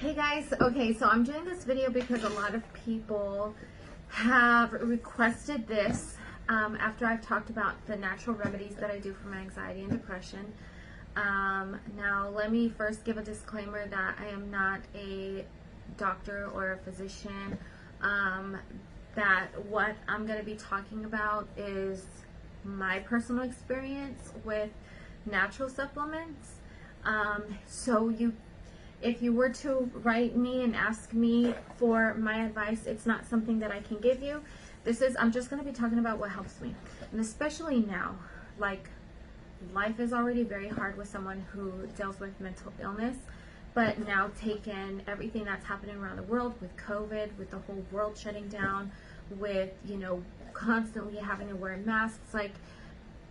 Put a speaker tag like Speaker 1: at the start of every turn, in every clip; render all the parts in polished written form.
Speaker 1: Hey guys, okay, so I'm doing this video because a lot of people have requested this after I've talked about the natural remedies that I do for my anxiety and depression. Now, let me first give a disclaimer that I am not a doctor or a physician, that what I'm going to be talking about is my personal experience with natural supplements. If you were to write me and ask me for my advice, it's not something that I can give you. I'm just going to be talking about what helps me. And especially now, like, life is already very hard with someone who deals with mental illness, but now taking everything that's happening around the world with COVID, with the whole world shutting down, with, constantly having to wear masks, like,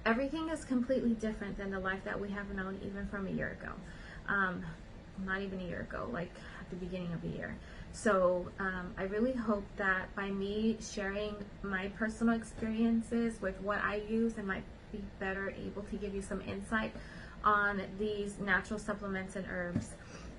Speaker 1: everything is completely different than the life that we have known even from a year ago. Not even a year ago, like at the beginning of the year. So I really hope that by me sharing my personal experiences with what I use, I might be better able to give you some insight on these natural supplements and herbs.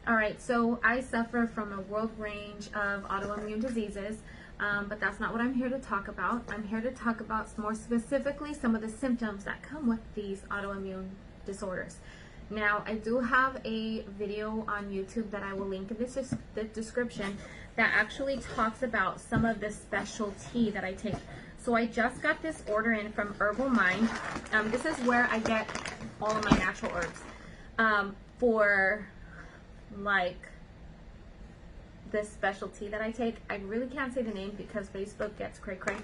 Speaker 1: All right, so I suffer from a world range of autoimmune diseases, but that's not what I'm here to talk about. I'm here to talk about more specifically some of the symptoms that come with these autoimmune disorders. Now, I do have a video on YouTube that I will link in the description that actually talks about some of the specialty that I take. So I just got this order in from Herbal Mind. This is where I get all of my natural herbs for like this specialty that I take. I really can't say the name because Facebook gets cray-cray.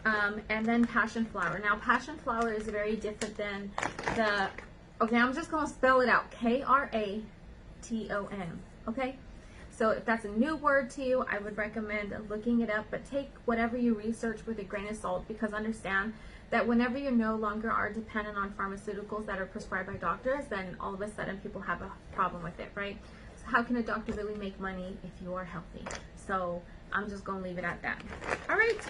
Speaker 1: And then passion flower. Now, passion flower is very different than the... Okay, I'm just going to spell it out. K-R-A-T-O-N. Okay? So if that's a new word to you, I would recommend looking it up. But take whatever you research with a grain of salt, because understand that whenever you no longer are dependent on pharmaceuticals that are prescribed by doctors, then all of a sudden people have a problem with it, right? So how can a doctor really make money if you are healthy? So I'm just going to leave it at that. All right.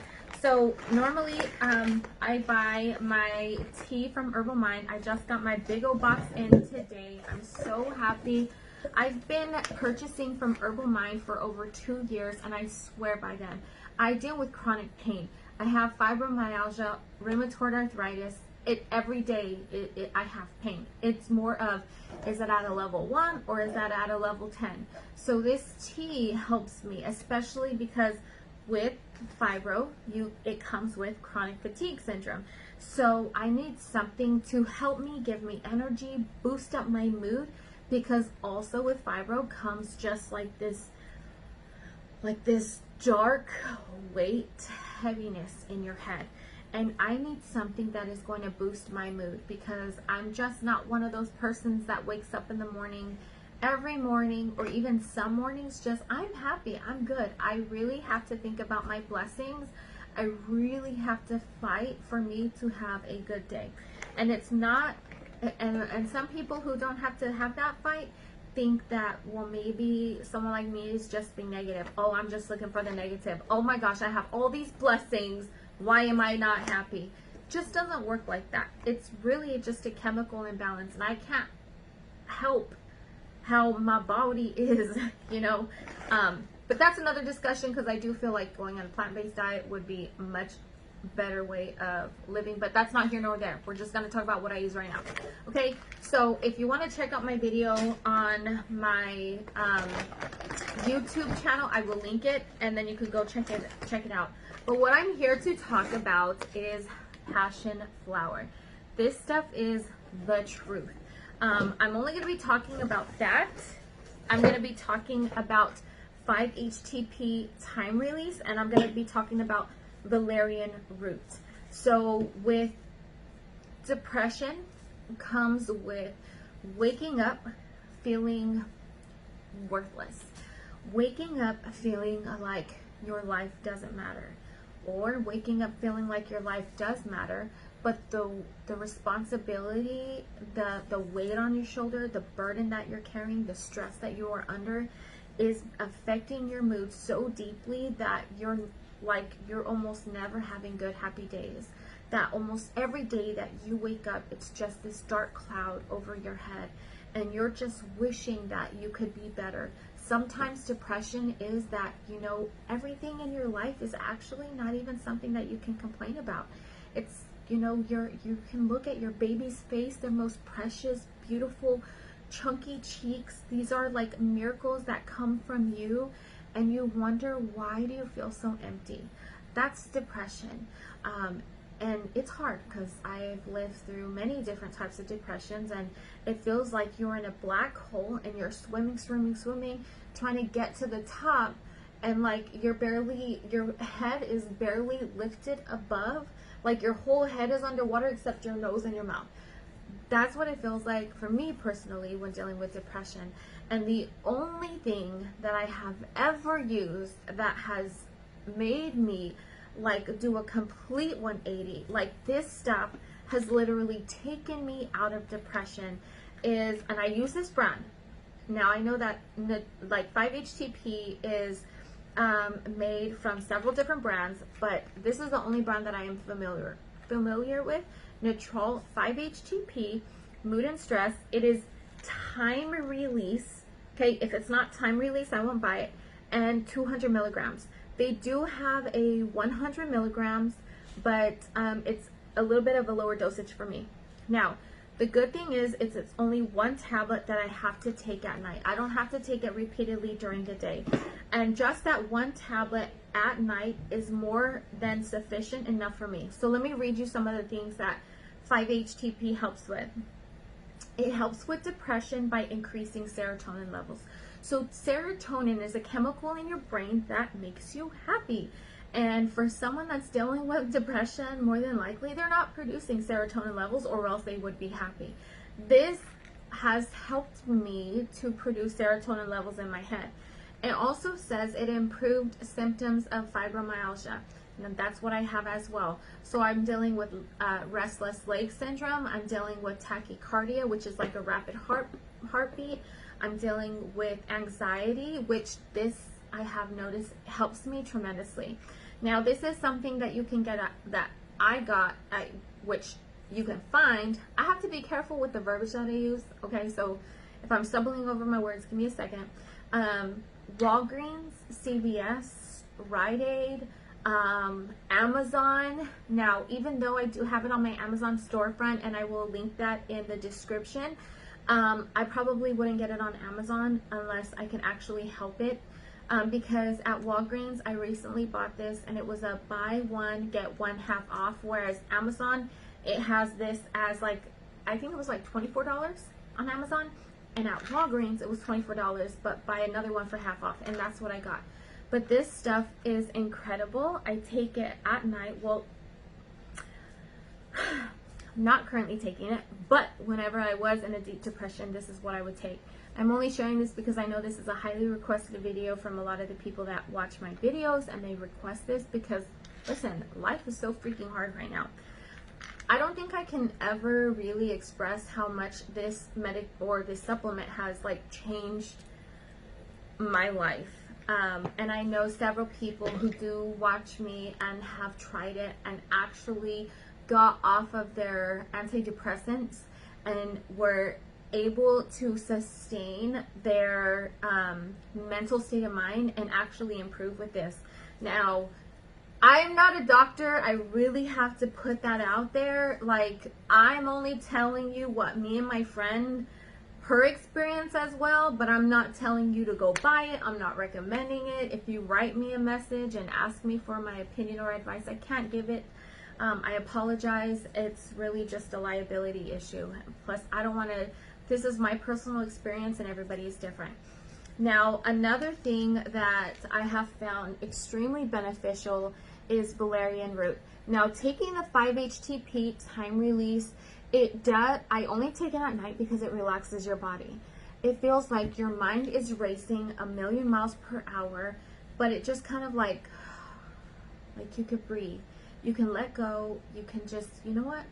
Speaker 1: So normally I buy my tea from Herbal Mind. I just got my big old box in today. I'm so happy. I've been purchasing from Herbal Mind for over 2 years, and I swear by them. I deal with chronic pain. I have fibromyalgia, rheumatoid arthritis. Every day I have pain. It's more of, is it at a level 1 or is that at a level 10? So this tea helps me, especially because with fibro, it comes with chronic fatigue syndrome. So I need something to help me, give me energy, boost up my mood, because also with fibro comes just like this dark weight, heaviness in your head. And I need something that is going to boost my mood, because I'm just not one of those persons that wakes up in the morning every morning, or even some mornings, just I'm happy, I'm good. I really have to think about my blessings. I really have to fight for me to have a good day. And it's not, and some people who don't have to have that fight think that, well, maybe someone like me is just being negative. Oh, I'm just looking for the negative. Oh my gosh, I have all these blessings. Why am I not happy? Just doesn't work like that. It's really just a chemical imbalance, and I can't help how my body is, but that's another discussion, because I do feel like going on a plant-based diet would be a much better way of living, but that's not here nor there. We're just going to talk about what I use right now. Okay, so if you want to check out my video on my YouTube channel, I will link it, and then you could go check it out. But what I'm here to talk about is passion flower. This stuff is the truth. I'm only going to be talking about that. I'm going to be talking about 5-HTP time release, and I'm going to be talking about Valerian Root. So with depression comes with waking up feeling worthless, waking up feeling like your life doesn't matter, or waking up feeling like your life does matter, but the responsibility, the weight on your shoulder, the burden that you're carrying, the stress that you are under is affecting your mood so deeply that you're almost never having good, happy days. That almost every day that you wake up, it's just this dark cloud over your head, and you're just wishing that you could be better. sometimes depression is that, you know, everything in your life is actually not even something that you can complain about. It's, you know, you can look at your baby's face, their most precious, beautiful, chunky cheeks. These are like miracles that come from you, and you wonder, why do you feel so empty? That's depression. And it's hard because I've lived through many different types of depressions, and it feels like you're in a black hole and you're swimming, trying to get to the top, and like your head is barely lifted above, like your whole head is underwater except your nose and your mouth. That's what it feels like for me personally when dealing with depression. And the only thing that I have ever used that has made me like do a complete 180, like this stuff has literally taken me out of depression, is, and I use this brand. Now I know that like 5-HTP is made from several different brands, but this is the only brand that I am familiar with. Neutral 5-HTP, mood and stress. It is time release. Okay, if it's not time release, I won't buy it. And 200 milligrams. They do have a 100 milligrams, but it's a little bit of a lower dosage for me. Now, the good thing is it's only one tablet that I have to take at night. I don't have to take it repeatedly during the day. And just that one tablet at night is more than sufficient enough for me. So let me read you some of the things that 5-HTP helps with. It helps with depression by increasing serotonin levels. So serotonin is a chemical in your brain that makes you happy. And for someone that's dealing with depression, more than likely they're not producing serotonin levels, or else they would be happy. This has helped me to produce serotonin levels in my head. It also says it improved symptoms of fibromyalgia. And that's what I have as well. So I'm dealing with restless leg syndrome. I'm dealing with tachycardia, which is like a rapid heartbeat. I'm dealing with anxiety, which this I have noticed helps me tremendously. Now, this is something that you can get that I got at, which you can find. I have to be careful with the verbiage that I use. Okay, so if I'm stumbling over my words, give me a second. Walgreens, CVS, Rite Aid, Amazon. Now, even though I do have it on my Amazon storefront, and I will link that in the description, I probably wouldn't get it on Amazon unless I can actually help it, because at Walgreens I recently bought this and it was a buy one get one half off, whereas Amazon, it has this as like, I think it was like $24 on Amazon, and at Walgreens it was $24, but buy another one for half off, and that's what I got. But this stuff is incredible. I take it at night. Well, not currently taking it, but whenever I was in a deep depression, this is what I would take. I'm only sharing this because I know this is a highly requested video from a lot of the people that watch my videos, and they request this because, listen, life is so freaking hard right now. I don't think I can ever really express how much this this supplement has like changed my life. And I know several people who do watch me and have tried it and actually got off of their antidepressants and were able to sustain their mental state of mind and actually improve with this. Now, I am not a doctor. I really have to put that out there. Like, I'm only telling you what me and my friend, her experience as well, but I'm not telling you to go buy it. I'm not recommending it. If you write me a message and ask me for my opinion or advice, I can't give it. I apologize. It's really just a liability issue. Plus, I don't want to, this is my personal experience and everybody is different. Now, another thing that I have found extremely beneficial is Valerian Root. Now, taking the 5-HTP time release, it does, I only take it at night because it relaxes your body. It feels like your mind is racing 1,000,000 miles per hour, but it just kind of like you could breathe. You can let go. You can just, you know what?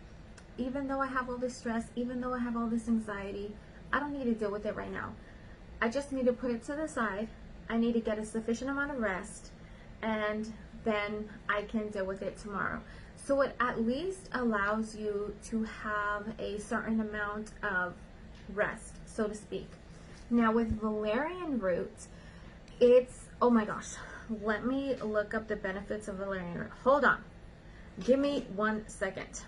Speaker 1: Even though I have all this stress, even though I have all this anxiety, I don't need to deal with it right now. I just need to put it to the side. I need to get a sufficient amount of rest, and then I can deal with it tomorrow. So it at least allows you to have a certain amount of rest, so to speak. Now with Valerian Root, It's, oh my gosh, let me look up the benefits of valerian root. Hold on, give me 1 second,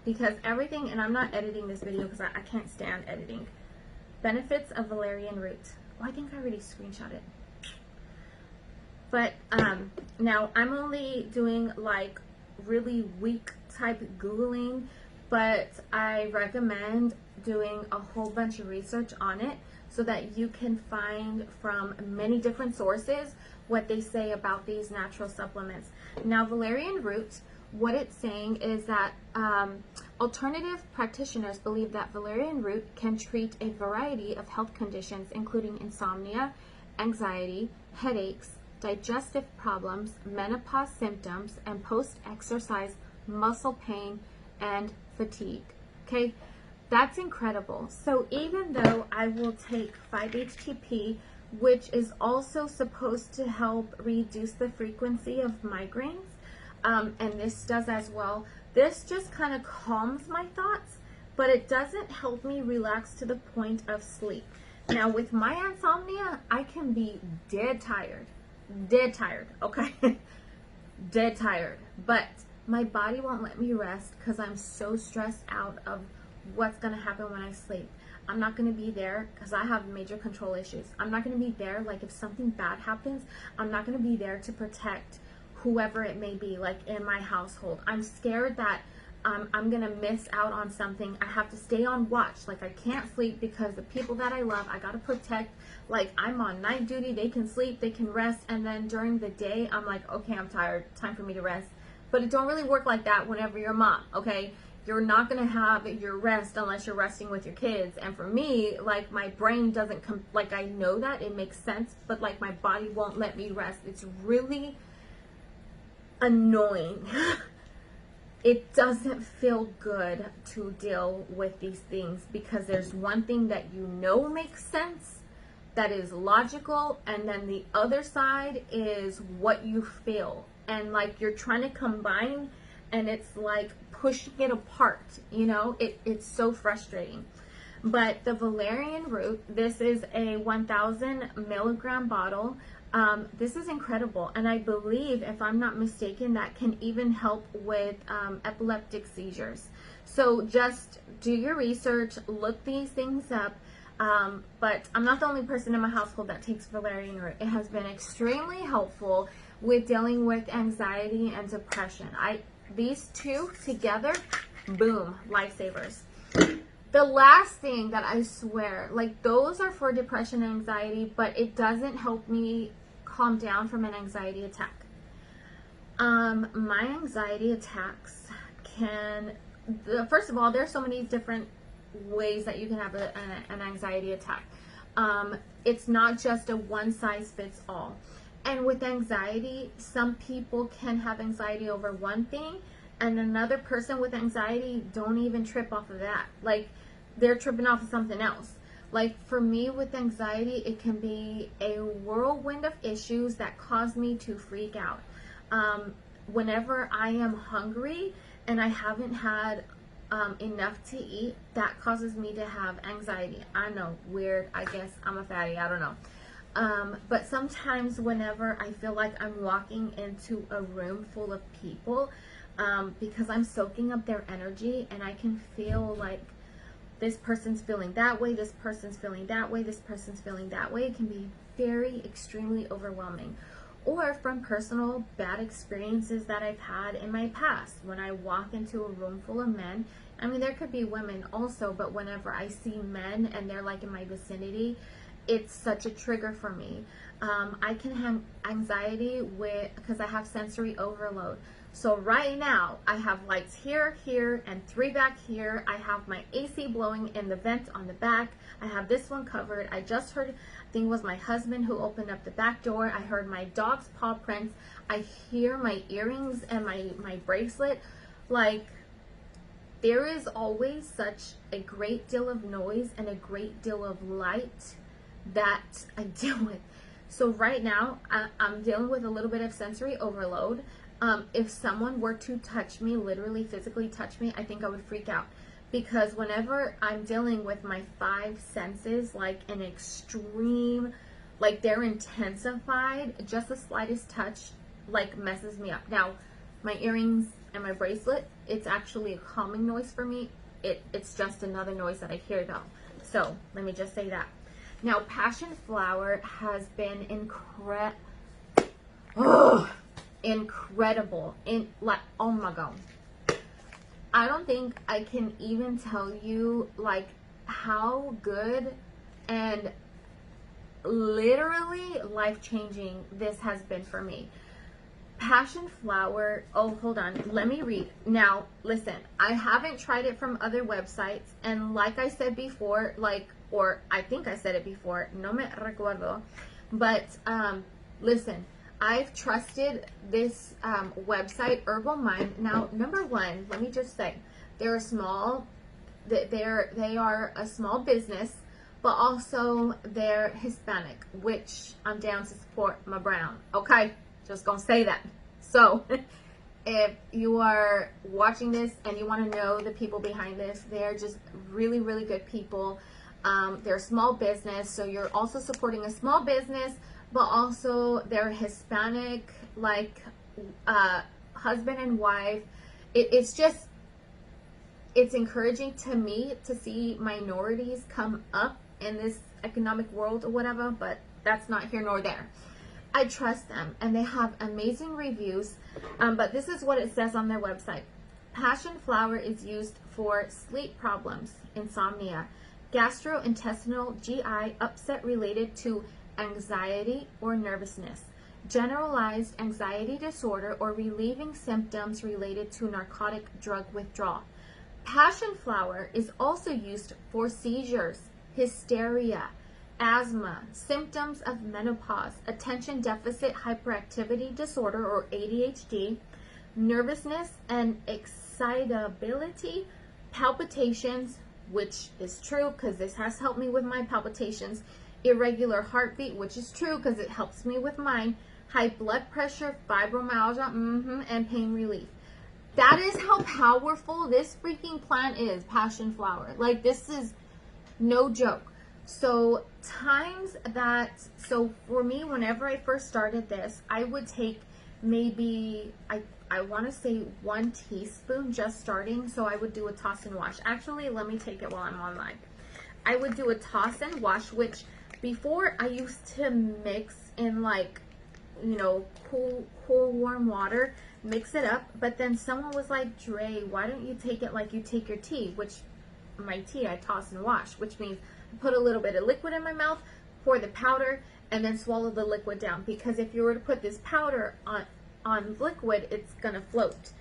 Speaker 1: because everything, and I'm not editing this video because I can't stand editing. Benefits of valerian root. Oh, I think I already screenshot it. But now I'm only doing like really weak type Googling, but I recommend doing a whole bunch of research on it so that you can find from many different sources what they say about these natural supplements. Now, valerian root, what it's saying is that alternative practitioners believe that valerian root can treat a variety of health conditions, including insomnia, anxiety, headaches, digestive problems, menopause symptoms, and post-exercise muscle pain and fatigue. Okay, that's incredible. So even though I will take 5-HTP, which is also supposed to help reduce the frequency of migraines, and this does as well, this just kind of calms my thoughts, but it doesn't help me relax to the point of sleep. Now, with my insomnia, I can be dead tired, okay? Dead tired, but my body won't let me rest because I'm so stressed out of what's going to happen when I sleep. I'm not going to be there because I have major control issues. I'm not going to be there, like if something bad happens, I'm not going to be there to protect whoever it may be, like in my household. I'm scared that I'm going to miss out on something. I have to stay on watch. Like, I can't sleep because the people that I love, I got to protect. Like, I'm on night duty. They can sleep, they can rest. And then during the day, I'm like, okay, I'm tired. Time for me to rest. But it don't really work like that whenever you're a mom, okay? You're not going to have your rest unless you're resting with your kids. And for me, like, my brain doesn't come, like, I know that it makes sense, but like my body won't let me rest. It's really annoying. It doesn't feel good to deal with these things because there's one thing that you know makes sense, that is logical, and then the other side is what you feel. And like you're trying to combine, and it's like pushing it apart, you know? It's so frustrating. But the valerian root, this is a 1,000 milligram bottle. This is incredible, and I believe, if I'm not mistaken, that can even help with epileptic seizures. So just do your research, look these things up. But I'm not the only person in my household that takes valerian root. It has been extremely helpful with dealing with anxiety and depression. These two together, boom, lifesavers. The last thing that I swear, like, those are for depression and anxiety, but it doesn't help me calm down from an anxiety attack. My anxiety attacks can, first of all, there's so many different ways that you can have an anxiety attack. It's not just a one size fits all. And with anxiety, some people can have anxiety over one thing, and another person with anxiety don't even trip off of that. Like, they're tripping off of something else. Like, for me with anxiety, it can be a whirlwind of issues that cause me to freak out. Whenever I am hungry and I haven't had enough to eat, that causes me to have anxiety. I know, weird. I guess I'm a fatty. I don't know. But sometimes whenever I feel like I'm walking into a room full of people, because I'm soaking up their energy, and I can feel like this person's feeling that way, this person's feeling that way, this person's feeling that way. It can be very extremely overwhelming. Or from personal bad experiences that I've had in my past. When I walk into a room full of men, I mean, there could be women also, but whenever I see men and they're like in my vicinity, it's such a trigger for me. I can have anxiety because I have sensory overload. So right now, I have lights here, here, and 3 back here. I have my AC blowing in the vent on the back. I have this one covered. I just heard, I think it was my husband who opened up the back door. I heard my dog's paw prints. I hear my earrings and my bracelet. Like, there is always such a great deal of noise and a great deal of light that I deal with. So right now, I'm dealing with a little bit of sensory overload. If someone were to touch me, literally physically touch me, I think I would freak out. Because whenever I'm dealing with my 5 senses, like an extreme like they're intensified. Just the slightest touch like messes me up. Now, my earrings and my bracelet, it's actually a calming noise for me. It's just another noise that I hear though. So let me just say that. Now, passion flower has been incredible. Oh my god, I don't think I can even tell you like how good and literally life-changing this has been for me. Passion flower, oh, hold on, let me read. Now, listen, I haven't tried it from other websites, and like I said before, or I think I said it before, no me recuerdo, but listen, I've trusted this website, Herbal Mind. Now, number one, let me just say, they are a small business, but also they're Hispanic, which I'm down to support my brown. Okay, just gonna say that. So if you are watching this and you want to know the people behind this, they're just really, really good people. They're a small business, so you're also supporting a small business, but also they're Hispanic, like husband and wife. It's encouraging to me to see minorities come up in this economic world or whatever, but that's not here nor there. I trust them, and they have amazing reviews, but this is what it says on their website. Passion flower is used for sleep problems, insomnia, gastrointestinal, GI, upset related to anxiety or nervousness, generalized anxiety disorder, or relieving symptoms related to narcotic drug withdrawal. Passion flower is also used for seizures, hysteria, asthma, symptoms of menopause, attention deficit hyperactivity disorder or ADHD, nervousness and excitability, palpitations, which is true because this has helped me with my palpitations, irregular heartbeat, which is true because it helps me with mine, high blood pressure, fibromyalgia, and pain relief. That is how powerful this freaking plant is, passion flower. Like, this is no joke. So for me, whenever I first started this, I would take maybe, I want to say 1 teaspoon just starting. So I would do a toss and wash. Actually, let me take it while I'm online. I would do a toss and wash, which before I used to mix in like, you know, cool warm water, mix it up. But then someone was like, Dre, why don't you take it like you take your tea? Which my tea, I toss and wash, which means put a little bit of liquid in my mouth, pour the powder, and then swallow the liquid down. Because if you were to put this powder on liquid, it's gonna float.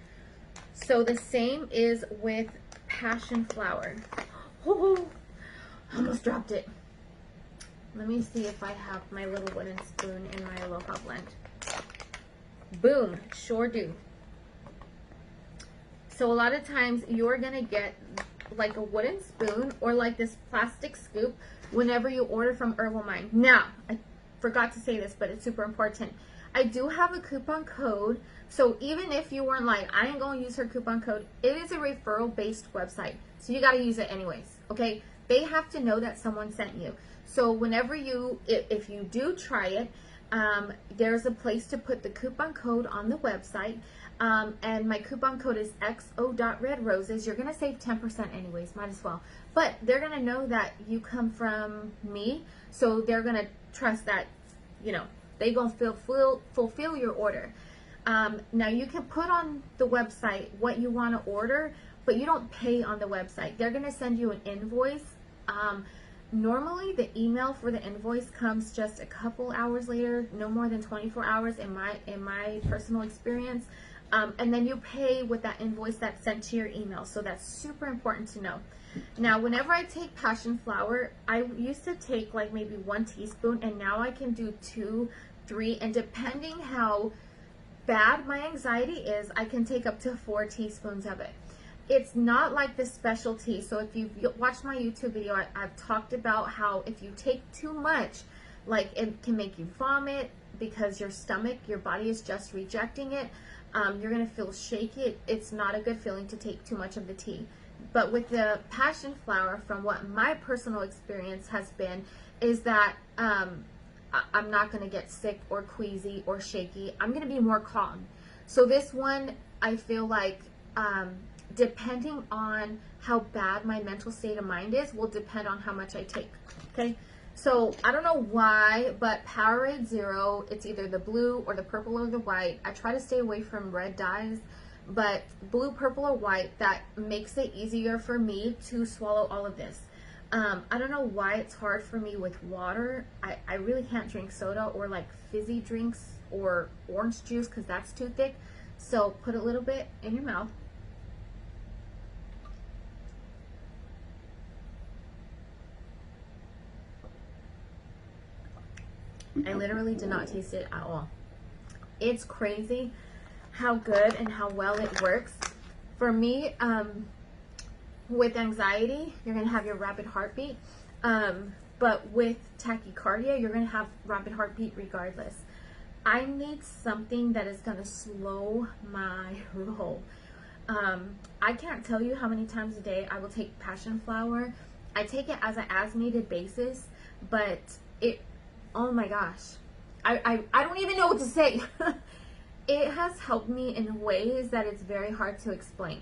Speaker 1: So the same is with passion flower. Oh, almost dropped it. Let me see if I have my little wooden spoon in my Aloha blend. Boom, sure do. So a lot of times you're gonna get like a wooden spoon or like this plastic scoop whenever you order from Herbal Mind. Now, I forgot to say this, but it's super important. I do have a coupon code, so even if you weren't like, I ain't gonna use her coupon code, it is a referral based website, so you gotta use it anyways, okay? They have to know that someone sent you. So whenever if you do try it, there's a place to put the coupon code on the website. And my coupon code is XO.RedRoses. You're going to save 10% anyways, might as well. But they're going to know that you come from me, so they're going to trust that, you know, they're going to fulfill your order. Now, you can put on the website what you want to order, but you don't pay on the website. They're going to send you an invoice. Normally, the email for the invoice comes just a couple hours later, no more than 24 hours in my personal experience. And then you pay with that invoice that's sent to your email. So that's super important to know. Now, whenever I take passion flower, I used to take like maybe 1 teaspoon, and now I can do 2, 3, and depending how bad my anxiety is, I can take up to 4 teaspoons of it. It's not like the specialty. So if you've watched my YouTube video, I've talked about how if you take too much, like it can make you vomit because your stomach, your body is just rejecting it. You're going to feel shaky. It's not a good feeling to take too much of the tea. But with the passion flower, from what my personal experience has been, is that I'm not going to get sick or queasy or shaky. I'm going to be more calm. So this one, I feel like, depending on how bad my mental state of mind is, will depend on how much I take. Okay. So I don't know why, but Powerade Zero, it's either the blue or the purple or the white. I try to stay away from red dyes, but blue, purple, or white, that makes it easier for me to swallow all of this. I don't know why it's hard for me with water. I really can't drink soda or like fizzy drinks or orange juice because that's too thick. So put a little bit in your mouth. I literally did not taste it at all. It's crazy how good and how well it works. For me, with anxiety, you're going to have your rapid heartbeat. But with tachycardia, you're going to have rapid heartbeat regardless. I need something that is going to slow my roll. I can't tell you how many times a day I will take passion flower. I take it as an as-needed basis, but it, oh my gosh, I don't even know what to say. It has helped me in ways that it's very hard to explain.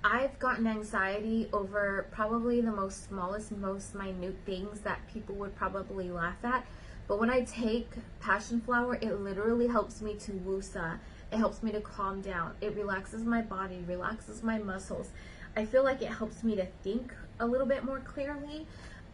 Speaker 1: I've gotten anxiety over probably the smallest, most minute things that people would probably laugh at. But when I take passion flower, it literally helps me to woosah. It helps me to calm down. It relaxes my body, relaxes my muscles. I feel like it helps me to think a little bit more clearly,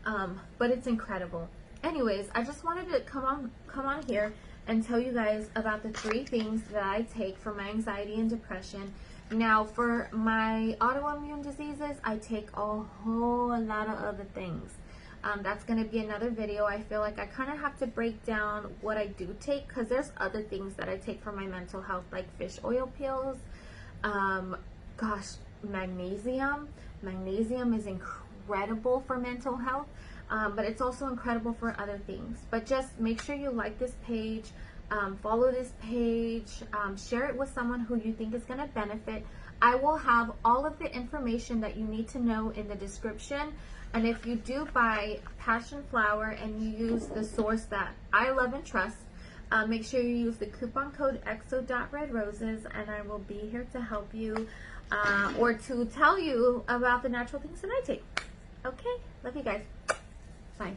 Speaker 1: but it's incredible. Anyways, I just wanted to come on here and tell you guys about the 3 things that I take for my anxiety and depression. Now, for my autoimmune diseases, I take a whole lot of other things. That's going to be another video. I feel like I kind of have to break down what I do take, because there's other things that I take for my mental health, like fish oil pills. Gosh, magnesium. Magnesium is incredible for mental health, but it's also incredible for other things. But just make sure you like this page. Follow this page, share it with someone who you think is going to benefit. I will have all of the information that you need to know in the description. And if you do buy passion flower and you use the source that I love and trust, make sure you use the coupon code exo.redroses, and I will be here to help you or to tell you about the natural things that I take. Okay, love you guys. Bye.